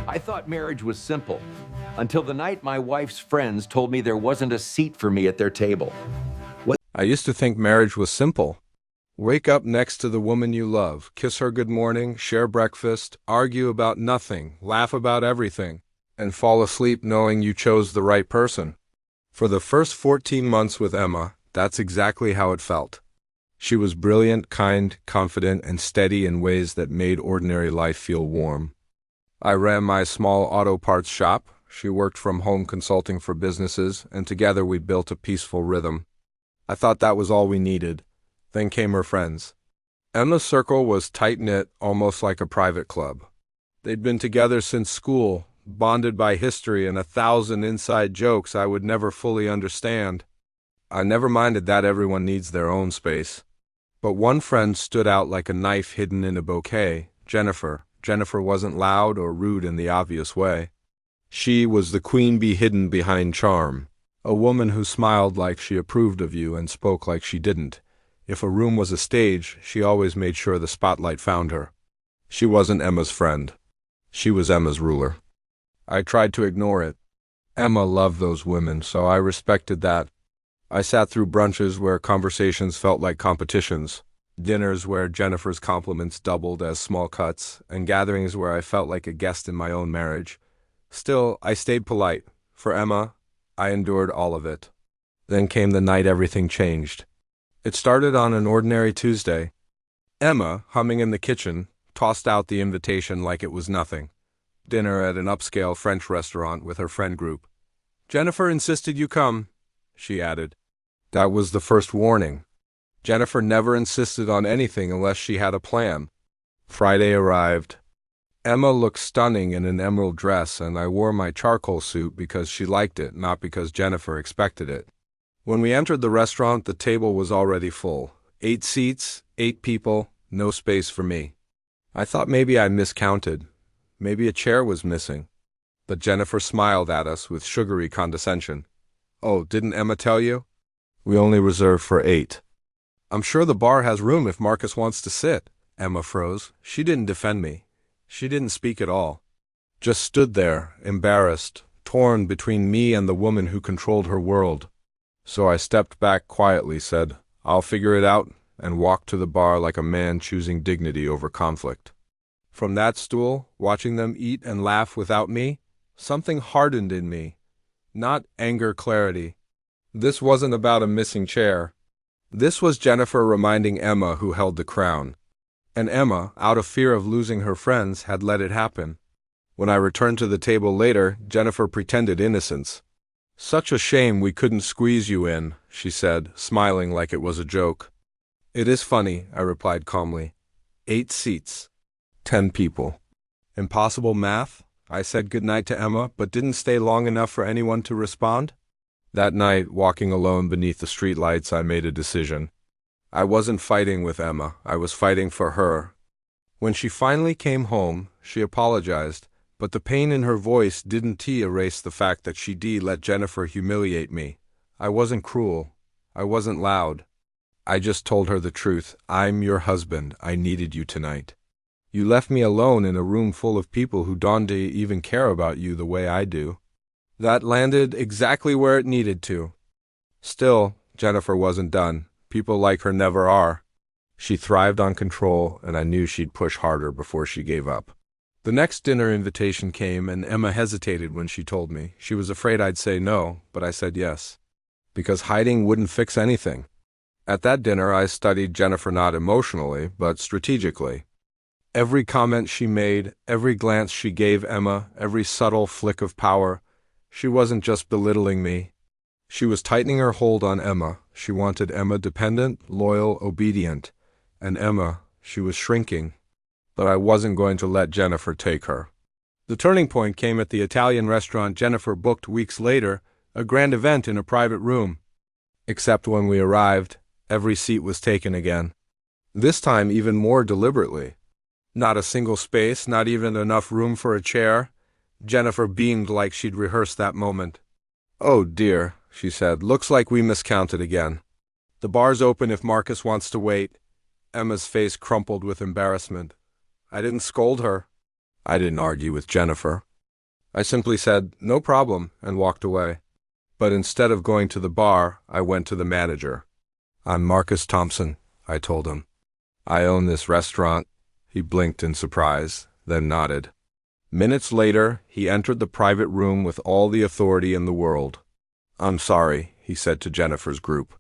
I thought marriage was simple, until the night my wife's friends told me there wasn't a seat for me at their table. I used to think marriage was simple. Wake up next to the woman you love, kiss her good morning, share breakfast, argue about nothing, laugh about everything, and fall asleep knowing you chose the right person. For the first 14 months with Emma, that's exactly how it felt. She was brilliant, kind, confident, and steady in ways that made ordinary life feel warm. I ran my small auto parts shop, she worked from home consulting for businesses, and together we built a peaceful rhythm. I thought that was all we needed. Then came her friends. Emma's circle was tight-knit, almost like a private club. They'd been together since school, bonded by history and 1,000 inside jokes I would never fully understand. I never minded that everyone needs their own space. But one friend stood out like a knife hidden in a bouquet, Jennifer. Jennifer wasn't loud or rude in the obvious way. She was the queen bee hidden behind charm, a woman who smiled like she approved of you and spoke like she didn't. If a room was a stage, she always made sure the spotlight found her. She wasn't Emma's friend. She was Emma's ruler. I tried to ignore it. Emma loved those women, so I respected that. I sat through brunches where conversations felt like competitions, dinners where Jennifer's compliments doubled as small cuts, and gatherings where I felt like a guest in my own marriage. Still, I stayed polite. For Emma, I endured all of it. Then came the night everything changed. It started on an ordinary Tuesday. Emma, humming in the kitchen, tossed out the invitation like it was nothing. Dinner at an upscale French restaurant with her friend group. "Jennifer insisted you come," she added. That was the first warning. Jennifer never insisted on anything unless she had a plan. Friday arrived. Emma looked stunning in an emerald dress, and I wore my charcoal suit because she liked it, not because Jennifer expected it. When we entered the restaurant, the table was already full. 8 seats, 8 people, no space for me. I thought maybe I miscounted. Maybe a chair was missing. But Jennifer smiled at us with sugary condescension. "Oh, didn't Emma tell you? We only reserved for 8. "I'm sure the bar has room if Marcus wants to sit." Emma froze. She didn't defend me. She didn't speak at all. Just stood there, embarrassed, torn between me and the woman who controlled her world. So I stepped back quietly, said, "I'll figure it out," and walked to the bar like a man choosing dignity over conflict. From that stool, watching them eat and laugh without me, something hardened in me. Not anger clarity. This wasn't about a missing chair. This was Jennifer reminding Emma who held the crown. And Emma, out of fear of losing her friends, had let it happen. When I returned to the table later, Jennifer pretended innocence. "Such a shame we couldn't squeeze you in," she said, smiling like it was a joke. "It is funny," I replied calmly. 8 seats. 10 people. Impossible math? I said goodnight to Emma, but didn't stay long enough for anyone to respond. That night, walking alone beneath the streetlights, I made a decision. I wasn't fighting with Emma, I was fighting for her. When she finally came home, she apologized, but the pain in her voice didn't erase the fact that she let Jennifer humiliate me. I wasn't cruel. I wasn't loud. I just told her the truth. "I'm your husband. I needed you tonight. You left me alone in a room full of people who don't even care about you the way I do." That landed exactly where it needed to. Still, Jennifer wasn't done. People like her never are. She thrived on control, and I knew she'd push harder before she gave up. The next dinner invitation came, and Emma hesitated when she told me. She was afraid I'd say no, but I said yes. Because hiding wouldn't fix anything. At that dinner, I studied Jennifer not emotionally, but strategically. Every comment she made, every glance she gave Emma, every subtle flick of power, she wasn't just belittling me. She was tightening her hold on Emma. She wanted Emma dependent, loyal, obedient. And Emma, she was shrinking. But I wasn't going to let Jennifer take her. The turning point came at the Italian restaurant Jennifer booked weeks later, a grand event in a private room. Except when we arrived, every seat was taken again. This time even more deliberately. Not a single space, not even enough room for a chair. Jennifer beamed like she'd rehearsed that moment. "Oh dear," she said, "looks like we miscounted again. The bar's open if Marcus wants to wait." Emma's face crumpled with embarrassment. I didn't scold her. I didn't argue with Jennifer. I simply said, "No problem," and walked away. But instead of going to the bar, I went to the manager. "I'm Marcus Thompson," I told him. "I own this restaurant." He blinked in surprise, then nodded. Minutes later, he entered the private room with all the authority in the world. "I'm sorry," he said to Jennifer's group,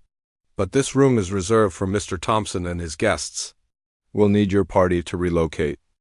"but this room is reserved for Mr. Thompson and his guests. We'll need your party to relocate."